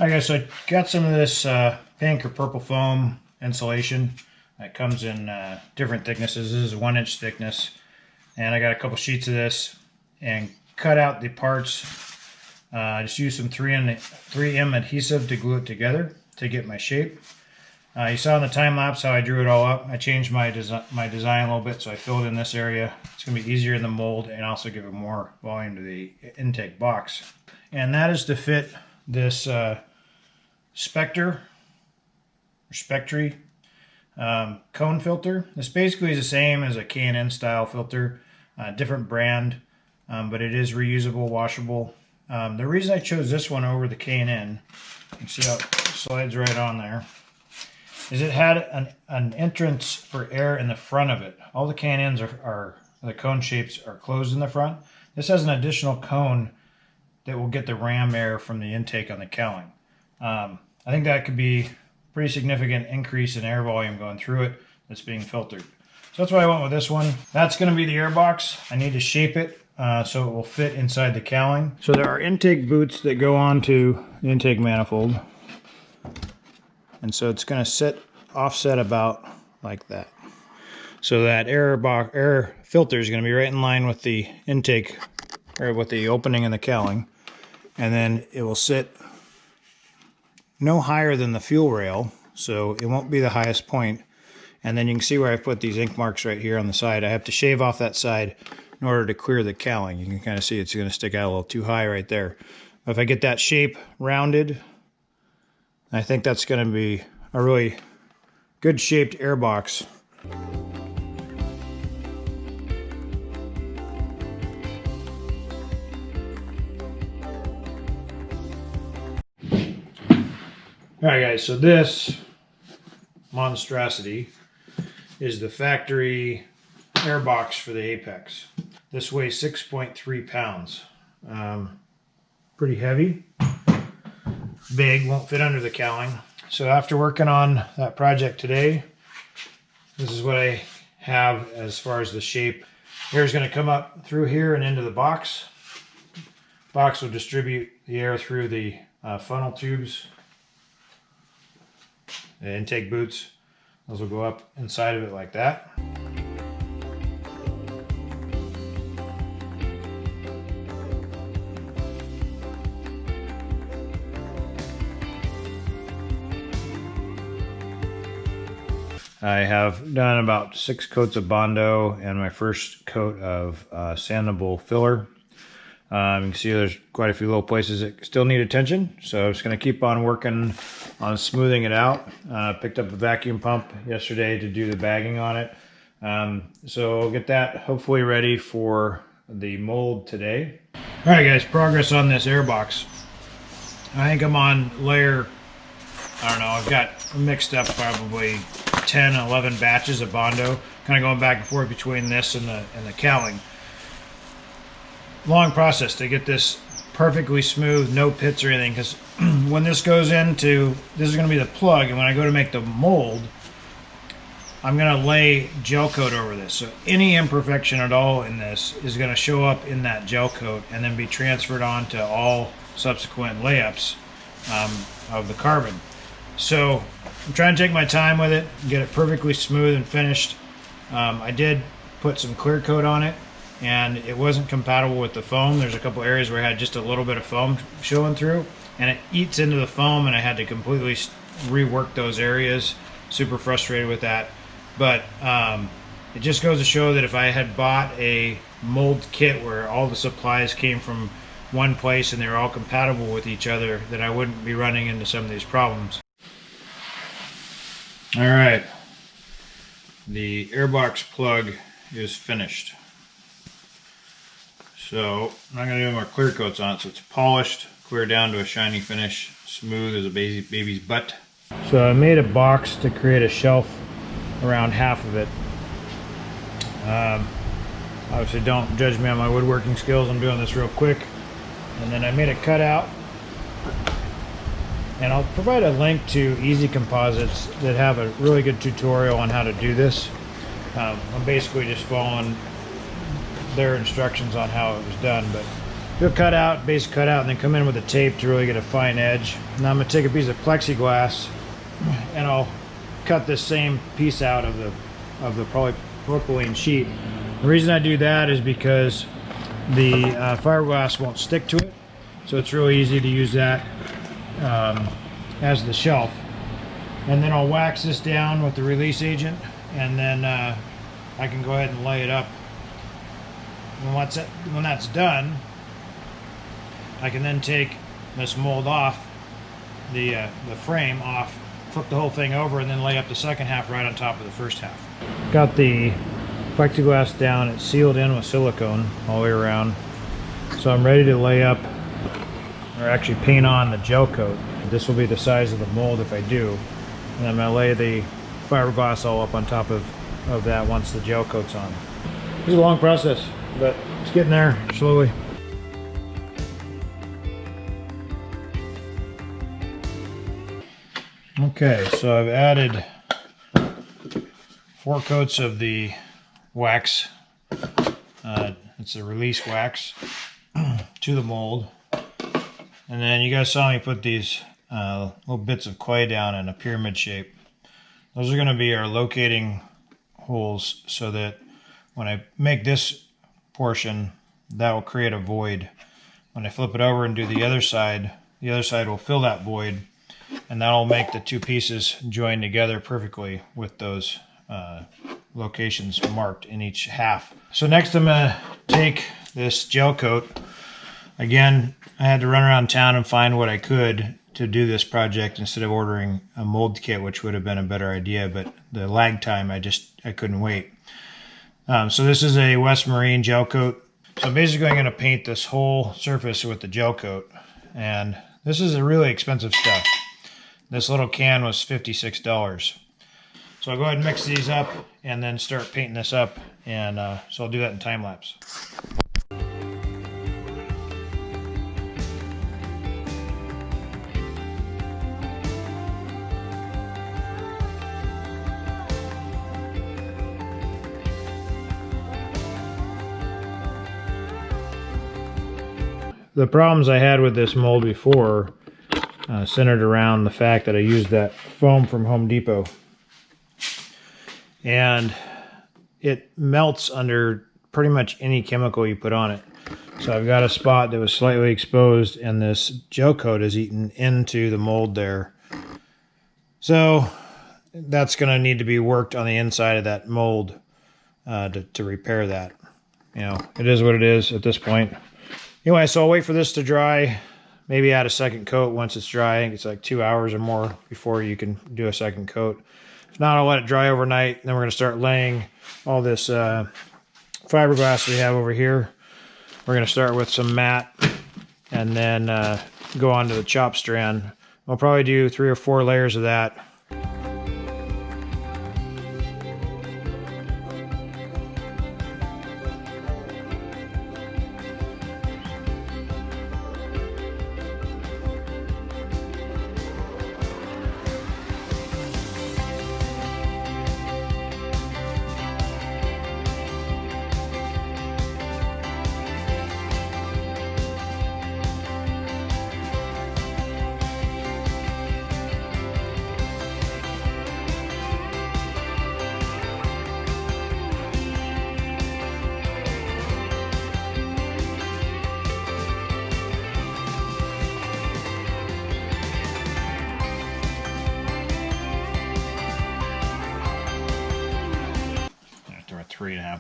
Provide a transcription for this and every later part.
Alright guys, so I got some of this pink or purple foam insulation. It comes in different thicknesses. This is 1 inch thickness. And I got a couple sheets of this and cut out the parts. I just used some 3M adhesive to glue it together to get my shape. You saw in the time lapse how I drew it all up. I changed my design a little bit, so I filled in this area. It's going to be easier in the mold and also give it more volume to the intake box. And that is to fit this Spectre cone filter. This basically is the same as a K&N style filter, different brand, but it is reusable, washable. The reason I chose this one over the K&N, you can see how it slides right on there, is it had an entrance for air in the front of it. All the K&Ns are the cone shapes are closed in the front. This has an additional cone that will get the ram air from the intake on the cowling. I think that could be a pretty significant increase in air volume going through it that's being filtered. So that's why I went with this one. That's going to be the air box. I need to shape it so it will fit inside the cowling. So there are intake boots that go onto the intake manifold. And so it's going to sit offset about like that. So that air filter is going to be right in line with the intake, or with the opening in the cowling. And then it will sit no higher than the fuel rail, so it won't be the highest point. And then you can see where I've put these ink marks right here on the side. I have to shave off that side in order to clear the cowling. You can kind of see it's going to stick out a little too high right there. But if I get that shape rounded, I think that's going to be a really good shaped air box. Alright guys, so this monstrosity is the factory air box for the Apex. This weighs 6.3 pounds. Pretty heavy, big, won't fit under the cowling. So after working on that project today, this is what I have as far as the shape. Air is going to come up through here and into the box. Box will distribute the air through the funnel tubes. The intake boots, those will go up inside of it like that. I have done about 6 coats of Bondo and my first coat of sandable filler. You can see there's quite a few little places that still need attention, so I'm just going to keep on working on smoothing it out. Picked up a vacuum pump yesterday to do the bagging on it. So I'll get that hopefully ready for the mold today. Alright guys, progress on this air box. I think I'm on layer, I don't know, I've got mixed up probably 10, 11 batches of Bondo, kind of going back and forth between this and the cowling. Long process to get this perfectly smooth, no pits or anything, because when this goes into, this is going to be the plug, and when I go to make the mold, I'm going to lay gel coat over this. So any imperfection at all in this is going to show up in that gel coat and then be transferred on to all subsequent layups of the carbon. So I'm trying to take my time with it, get it perfectly smooth and finished. I did put some clear coat on it, and it wasn't compatible with the foam. There's a couple areas where I had just a little bit of foam showing through, and it eats into the foam, and I had to completely rework those areas. Super frustrated with that. But it just goes to show that if I had bought a mold kit where all the supplies came from one place and they were all compatible with each other, then I wouldn't be running into some of these problems. Alright, the airbox plug is finished. So I'm not going to do more clear coats on it, so it's polished, clear down to a shiny finish, smooth as a baby's butt. So I made a box to create a shelf around half of it. Obviously don't judge me on my woodworking skills, I'm doing this real quick. And then I made a cutout, and I'll provide a link to Easy Composites that have a really good tutorial on how to do this. I'm basically just following their instructions on how it was done, but do a cutout, basic cutout, and then come in with a tape to really get a fine edge. Now I'm going to take a piece of plexiglass and I'll cut this same piece out of the polypropylene sheet. The reason I do that is because the fiberglass won't stick to it, so it's really easy to use that as the shelf. And then I'll wax this down with the release agent, and then I can go ahead and lay it up. And when that's done, I can then take this mold off, the frame off, flip the whole thing over, and then lay up the second half right on top of the first half. Got the plexiglass down, it's sealed in with silicone all the way around. So I'm ready to lay up, or actually paint on, the gel coat. This will be the size of the mold if I do. And I'm going to lay the fiberglass all up on top of that once the gel coat's on. This is a long process, but it's getting there slowly. Okay, so I've added 4 coats of the wax. It's a release wax to the mold. And then you guys saw me put these little bits of clay down in a pyramid shape. Those are going to be our locating holes, so that when I make this portion, that will create a void. When I flip it over and do the other side will fill that void, and that'll make the two pieces join together perfectly with those locations marked in each half. So next I'm going to take this gel coat. Again, I had to run around town and find what I could to do this project instead of ordering a mold kit, which would have been a better idea, but the lag time, I couldn't wait. So this is a West Marine gel coat. So basically I'm going to paint this whole surface with the gel coat, and this is a really expensive stuff. This little can was $56. So I'll go ahead and mix these up and then start painting this up, and so I'll do that in time lapse. The problems I had with this mold before centered around the fact that I used that foam from Home Depot. And it melts under pretty much any chemical you put on it. So I've got a spot that was slightly exposed, and this gel coat is eaten into the mold there. So that's going to need to be worked on the inside of that mold to repair that. You know, it is what it is at this point. Anyway, so I'll wait for this to dry, maybe add a second coat once it's dry. I think it's like 2 hours or more before you can do a second coat. If not, I'll let it dry overnight. Then we're going to start laying all this fiberglass we have over here. We're going to start with some matte and then go on to the chop strand. I'll probably do 3 or 4 layers of that.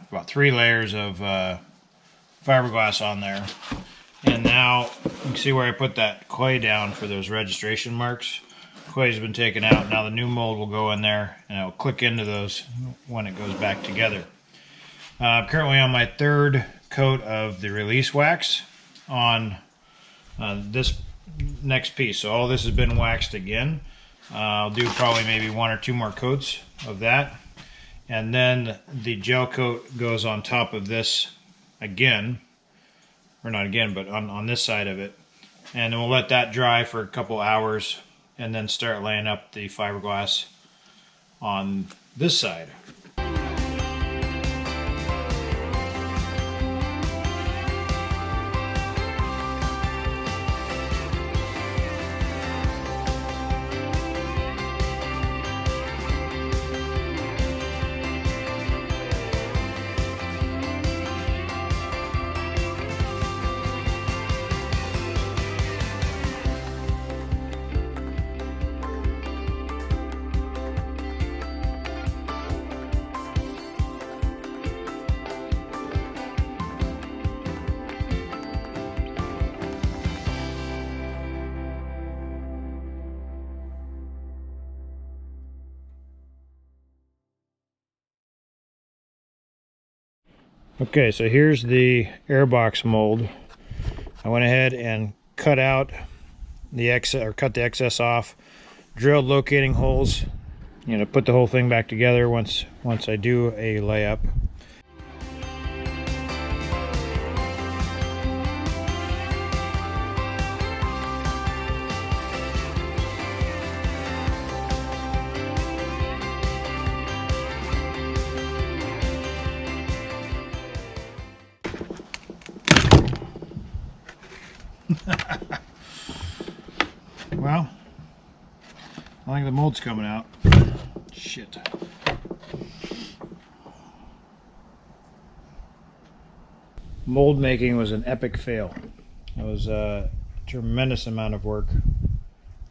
About 3 layers of fiberglass on there. And now you can see where I put that clay down for those registration marks. Clay's been taken out. Now the new mold will go in there and it'll click into those when it goes back together. I'm currently on my 3rd coat of the release wax on this next piece. So all this has been waxed again. I'll do probably maybe 1 or 2 more coats of that. And then the gel coat goes on top of this again, or not again, but on this side of it. And then we'll let that dry for a couple hours and then start laying up the fiberglass on this side. Okay, so here's the airbox mold. I went ahead and cut out the excess, or cut the excess off, drilled locating holes, you know, put the whole thing back together once I do a layup. Well, I think the mold's coming out. Shit. Mold making was an epic fail. It was a tremendous amount of work,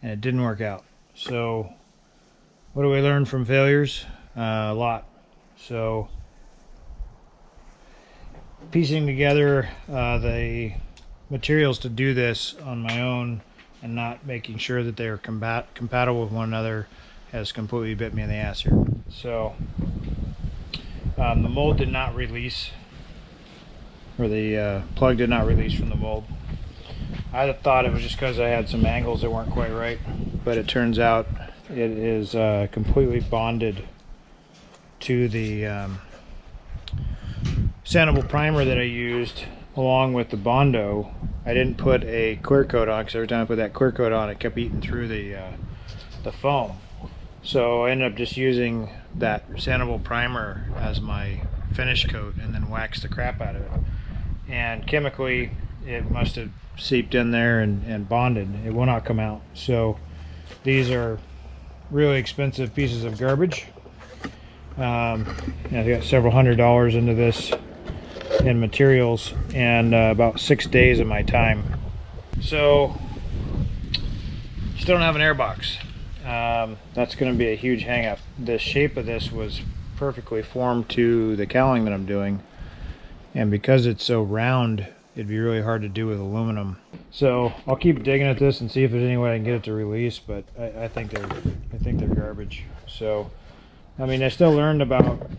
and it didn't work out. So, what do we learn from failures? A lot. So, piecing together the materials to do this on my own and not making sure that they're compatible with one another has completely bit me in the ass here. So the mold did not release, or the plug did not release from the mold. I thought it was just because I had some angles that weren't quite right, but it turns out it is completely bonded to the sandable primer that I used along with the Bondo. I didn't put a clear coat on because every time I put that clear coat on, it kept eating through the foam. So I ended up just using that sandable primer as my finish coat and then waxed the crap out of it. And chemically, it must have seeped in there and bonded. It will not come out. So these are really expensive pieces of garbage. I got several $100s into this in materials and about 6 days of my time. So still don't have an airbox. That's going to be a huge hang up. The shape of this was perfectly formed to the cowling that I'm doing, and because it's so round, it'd be really hard to do with aluminum. So I'll keep digging at this and see if there's any way I can get it to release, but I think they're garbage. So I mean, I still learned about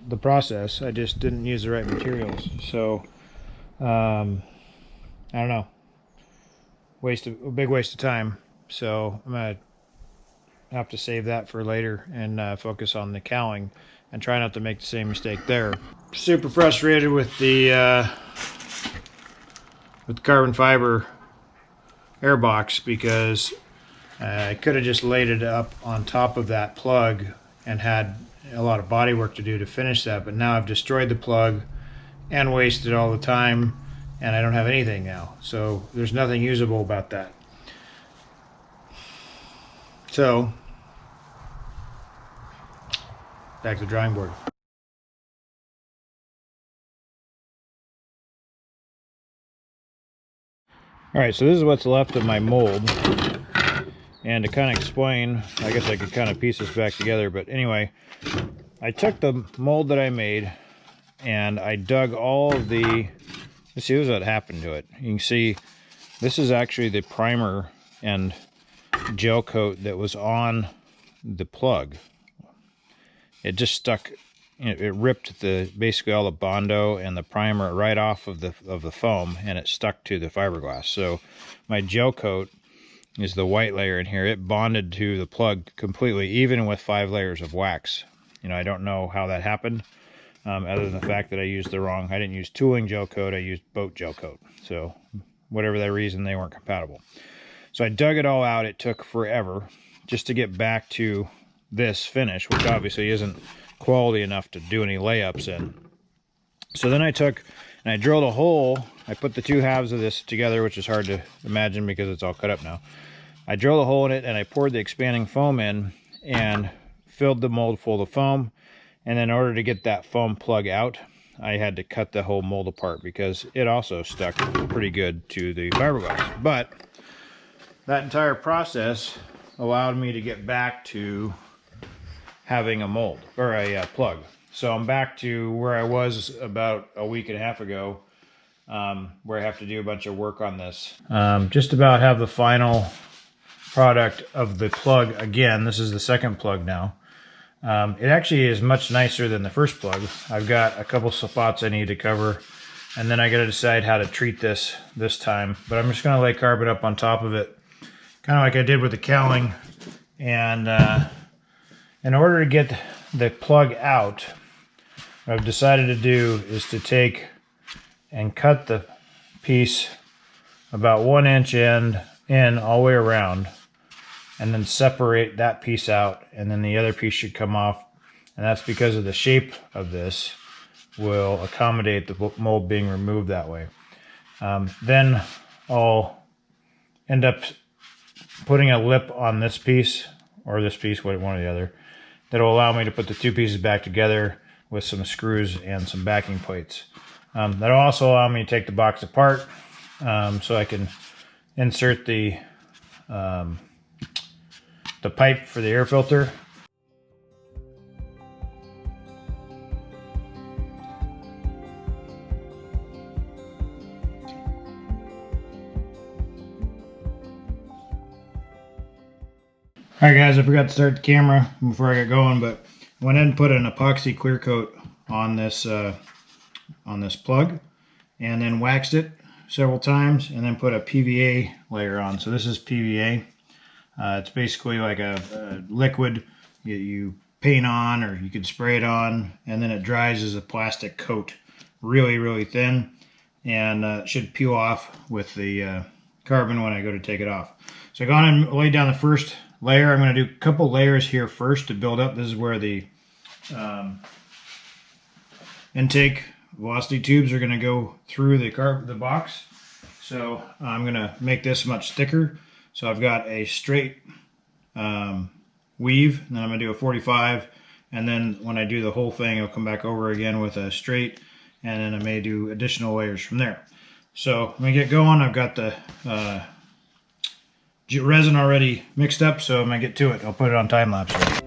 the process, I just didn't use the right materials. So I don't know, a big waste of time. So I'm gonna have to save that for later and focus on the cowling and try not to make the same mistake there. Super frustrated with the carbon fiber airbox because I could have just laid it up on top of that plug and had a lot of body work to do to finish that, but now I've destroyed the plug and wasted all the time, and I don't have anything now. So there's nothing usable about that. So back to the drawing board. Alright, so this is what's left of my mold. And to kind of explain, I guess I could kind of piece this back together, but anyway, I took the mold that I made and I dug all of the, let's see, here's what happened to it. You can see this is actually the primer and gel coat that was on the plug. It just stuck, it ripped basically all the Bondo and the primer right off of the foam, and it stuck to the fiberglass. So my gel coat is the white layer in here. It bonded to the plug completely, even with 5 layers of wax. You know, I don't know how that happened, other than the fact that I didn't use tooling gel coat, I used boat gel coat. So whatever that reason, they weren't compatible. So I dug it all out. It took forever just to get back to this finish, which obviously isn't quality enough to do any layups in. So then I took and I drilled a hole. I put the 2 halves of this together, which is hard to imagine because it's all cut up now. I drilled a hole in it and I poured the expanding foam in and filled the mold full of foam. And then in order to get that foam plug out, I had to cut the whole mold apart because it also stuck pretty good to the fiberglass. But that entire process allowed me to get back to having a mold, or a plug. So I'm back to where I was about a week and a half ago, where I have to do a bunch of work on this. Just about have the final product of the plug again. This is the second plug now. It actually is much nicer than the first plug. I've got a couple spots I need to cover, and then I got to decide how to treat this time. But I'm just going to lay carbon up on top of it, kind of like I did with the cowling. And in order to get the plug out, what I've decided to do is to take and cut the piece about 1 inch in all the way around, and then separate that piece out, and then the other piece should come off. And that's because of the shape of this will accommodate the mold being removed that way. Then I'll end up putting a lip on this piece, or this piece, one or the other, that will allow me to put the two pieces back together with some screws and some backing plates. That'll also allow me to take the box apart, so I can insert the pipe for the air filter. Alright guys, I forgot to start the camera before I got going, but I went ahead and put an epoxy clear coat on this plug, and then waxed it several times, and then put a PVA layer on. So this is PVA. It's basically like a liquid you paint on, or you could spray it on, and then it dries as a plastic coat, really thin, and it should peel off with the carbon when I go to take it off. So I go on and lay down the first layer. I'm going to do a couple layers here first to build up. This is where the intake velocity tubes are going to go through the box. So I'm going to make this much thicker. So I've got a straight weave, and then I'm going to do a 45, and then when I do the whole thing, I'll come back over again with a straight, and then I may do additional layers from there. So when we get going, I've got the resin already mixed up, so I'm going to get to it. I'll put it on time lapse here.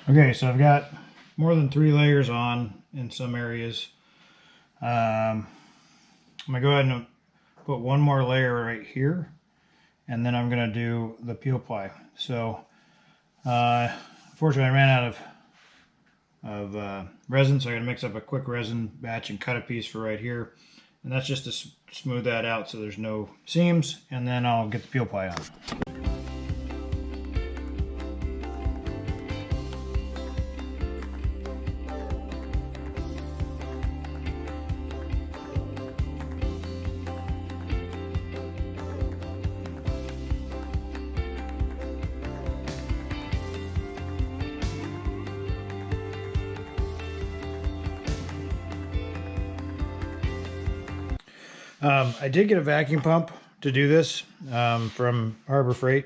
Okay, so I've got more than 3 layers on in some areas. I'm going to go ahead and put one more layer right here, and then I'm going to do the peel ply. So unfortunately I ran out of resin, so I'm going to mix up a quick resin batch and cut a piece for right here. And that's just to smooth that out so there's no seams, and then I'll get the peel ply on. I did get a vacuum pump to do this from Harbor Freight,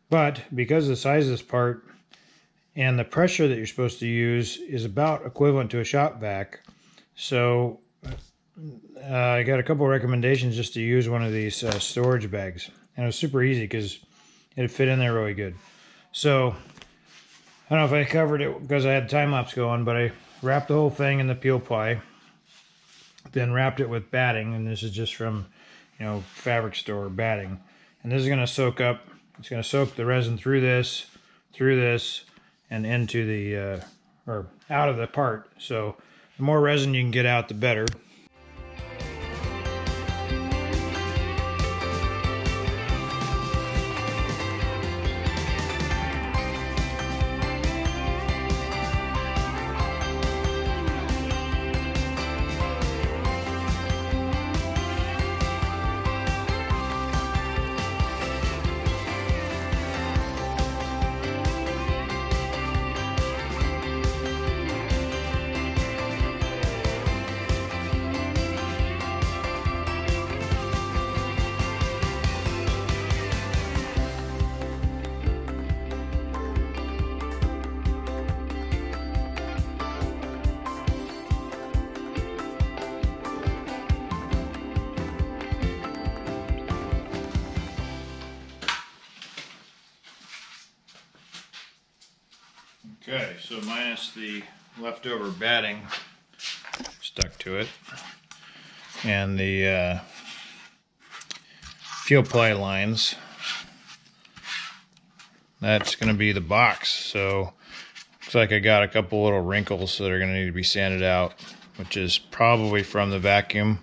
but because of the size of this part and the pressure that you're supposed to use is about equivalent to a shop vac, so I got a couple of recommendations just to use one of these storage bags, and it was super easy because it fit in there really good. So I don't know if I covered it because I had time lapse going, but I wrapped the whole thing in the peel ply, then wrapped it with batting, and this is just from, you know, fabric store batting, and this is going to soak up, it's going to soak the resin through this, and into the or out of the part. So the more resin you can get out, the better. Okay, so minus the leftover batting stuck to it, and the fuel ply lines, that's going to be the box. So looks like I got a couple little wrinkles that are going to need to be sanded out, which is probably from the vacuum,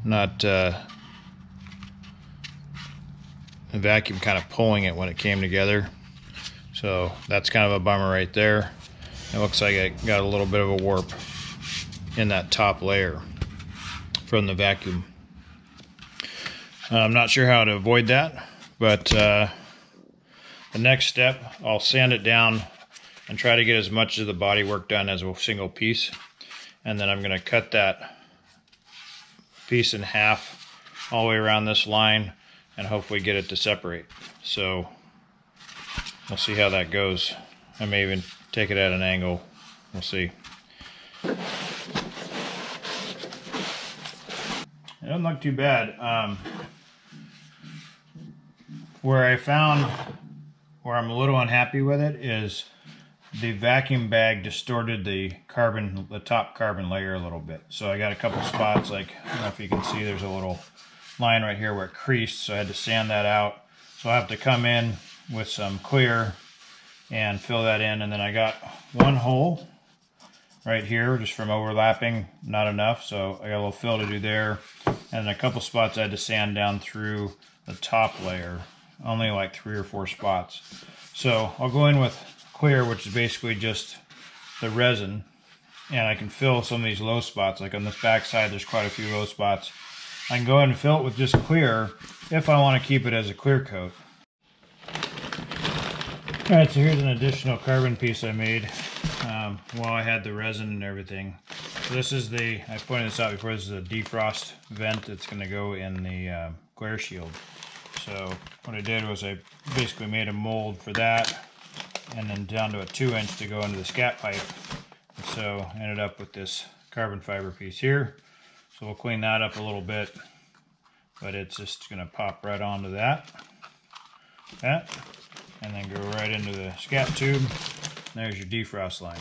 not the vacuum kind of pulling it when it came together. So that's kind of a bummer right there. It looks like I got a little bit of a warp in that top layer from the vacuum. I'm not sure how to avoid that, but the next step, I'll sand it down and try to get as much of the body work done as a single piece. And then I'm going to cut that piece in half all the way around this line and hopefully get it to separate. So we'll see how that goes. I may even take it at an angle. We'll see. It doesn't look too bad. Where I found where I'm a little unhappy with it is the vacuum bag distorted the top carbon layer a little bit. So I got a couple spots, like, I don't know if you can see, there's a little line right here where it creased, so I had to sand that out. So I have to come in with some clear and fill that in, and then I got one hole right here just from overlapping, not enough, so I got a little fill to do there, and a couple spots I had to sand down through the top layer, only like 3 or 4 spots. So I'll go in with clear, which is basically just the resin, and I can fill some of these low spots. Like on this back side, there's quite a few low spots. I can go ahead and fill it with just clear if I want to keep it as a clear coat. Alright, so here's an additional carbon piece I made while I had the resin and everything. So this is I pointed this out before, this is a defrost vent that's going to go in the glare shield. So what I did was I basically made a mold for that, and then down to a 2-inch to go into the scat pipe. And so I ended up with this carbon fiber piece here. So we'll clean that up a little bit, but it's just going to pop right onto that, and then go right into the scat tube. There's your defrost line.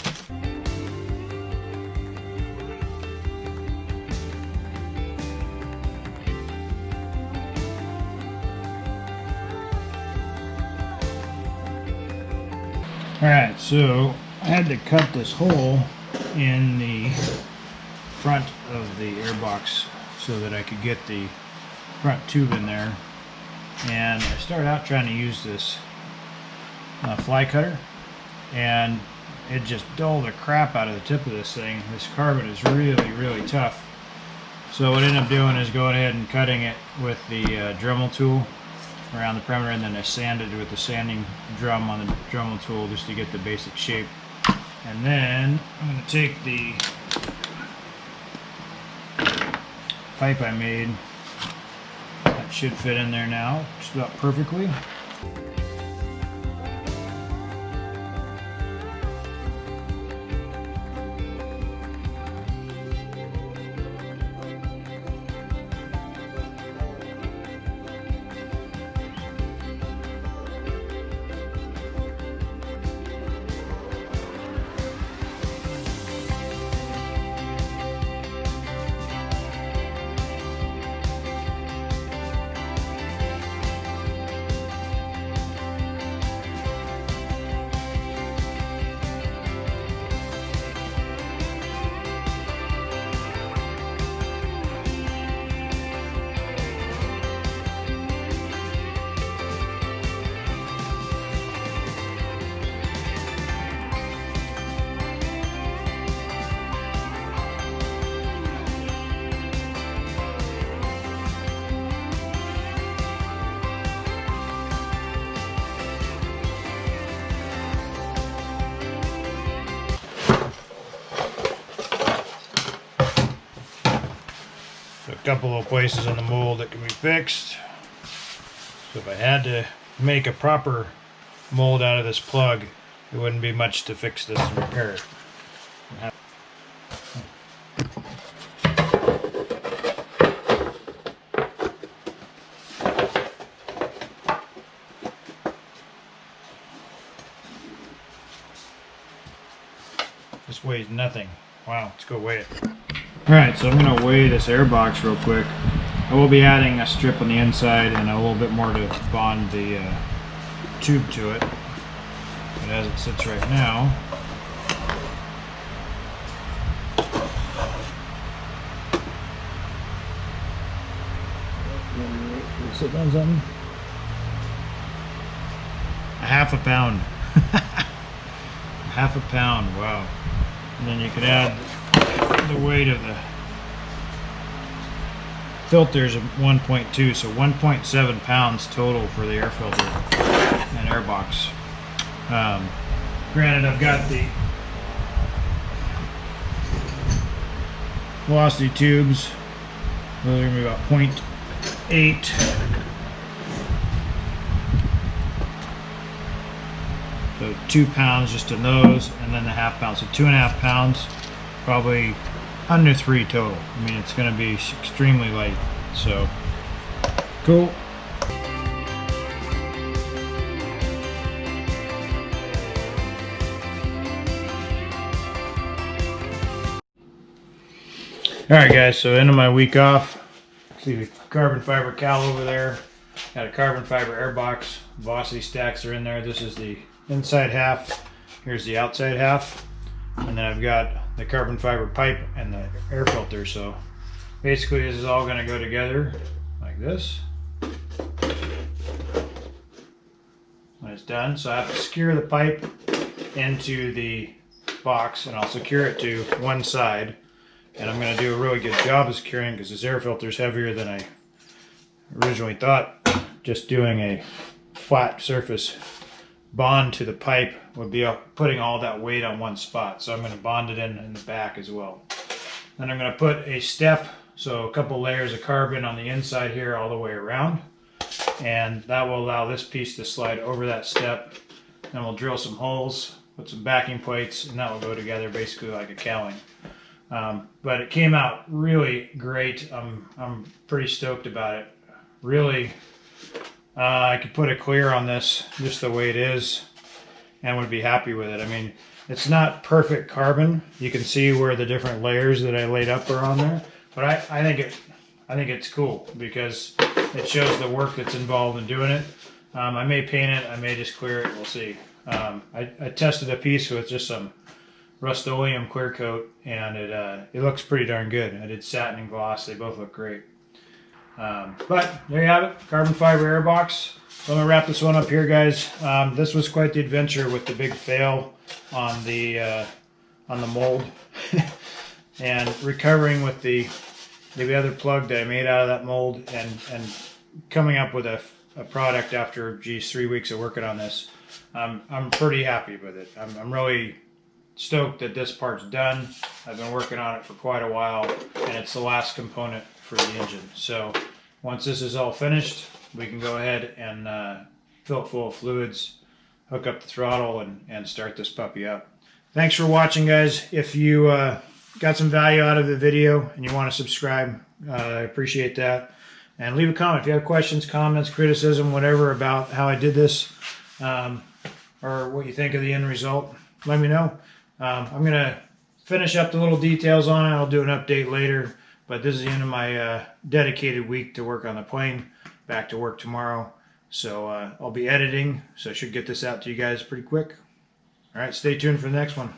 Alright, so I had to cut this hole in the front of the airbox so that I could get the front tube in there. And I started out trying to use this fly cutter, and it just dulled the crap out of the tip of this thing. This carbon is really, really tough. So what I ended up doing is going ahead and cutting it with the Dremel tool around the perimeter, and then I sanded it with the sanding drum on the Dremel tool just to get the basic shape. And then I'm going to take the pipe I made. That should fit in there now just about perfectly. A couple of places in the mold that can be fixed. So if I had to make a proper mold out of this plug, it wouldn't be much to fix this and repair it. This weighs nothing. Wow, let's go weigh it. Alright, so I'm going to weigh this air box real quick. I will be adding a strip on the inside and a little bit more to bond the tube to it. But as it sits right now, sit on something? A half a pound. Half a pound, wow. And then you could add the weight of the filters of 1.2, so 1.7 pounds total for the air filter and air box. Granted, I've got the velocity tubes. Those are going to be about 0.8. So 2 pounds just in those, and then the half pound. So 2.5 pounds, probably under 3 total. I mean, it's going to be extremely light. So cool. Alright guys, so end of my week off. See the carbon fiber cowl over there. Got a carbon fiber air box. Velocity stacks are in there. This is the inside half. Here's the outside half. And then I've got the carbon fiber pipe and the air filter. So basically this is all going to go together like this when it's done. So I have to secure the pipe into the box, and I'll secure it to one side. And I'm going to do a really good job of securing, because this air filter is heavier than I originally thought. Just doing a flat surface bond to the pipe would be putting all that weight on one spot. So I'm going to bond it in the back as well. Then I'm going to put a step, so a couple layers of carbon on the inside here all the way around. And that will allow this piece to slide over that step. Then we'll drill some holes, put some backing plates, and that will go together basically like a cowling. But it came out really great. I'm pretty stoked about it. Really, I could put a clear on this just the way it is and would be happy with it. I mean, it's not perfect carbon. You can see where the different layers that I laid up are on there. But I think it's cool because it shows the work that's involved in doing it. I may paint it. I may just clear it. We'll see. I tested a piece with just some Rust-Oleum clear coat, and it looks pretty darn good. I did satin and gloss. They both look great. But there you have it, carbon fiber air box. So I'm gonna wrap this one up here, guys. This was quite the adventure with the big fail on the mold and recovering with the other plug that I made out of that mold, and coming up with a product after 3 weeks of working on this. I'm pretty happy with it. I'm really stoked that this part's done. I've been working on it for quite a while, and it's the last component for the engine. So once this is all finished, we can go ahead and fill it full of fluids, hook up the throttle, and start this puppy up. Thanks for watching, guys. If you got some value out of the video and you want to subscribe, I appreciate that. And leave a comment if you have questions, comments, criticism, whatever about how I did this, or what you think of the end result. Let me know. I'm going to finish up the little details on it. I'll do an update later, but this is the end of my dedicated week to work on the plane. Back to work tomorrow. So I'll be editing, so I should get this out to you guys pretty quick. All right, stay tuned for the next one.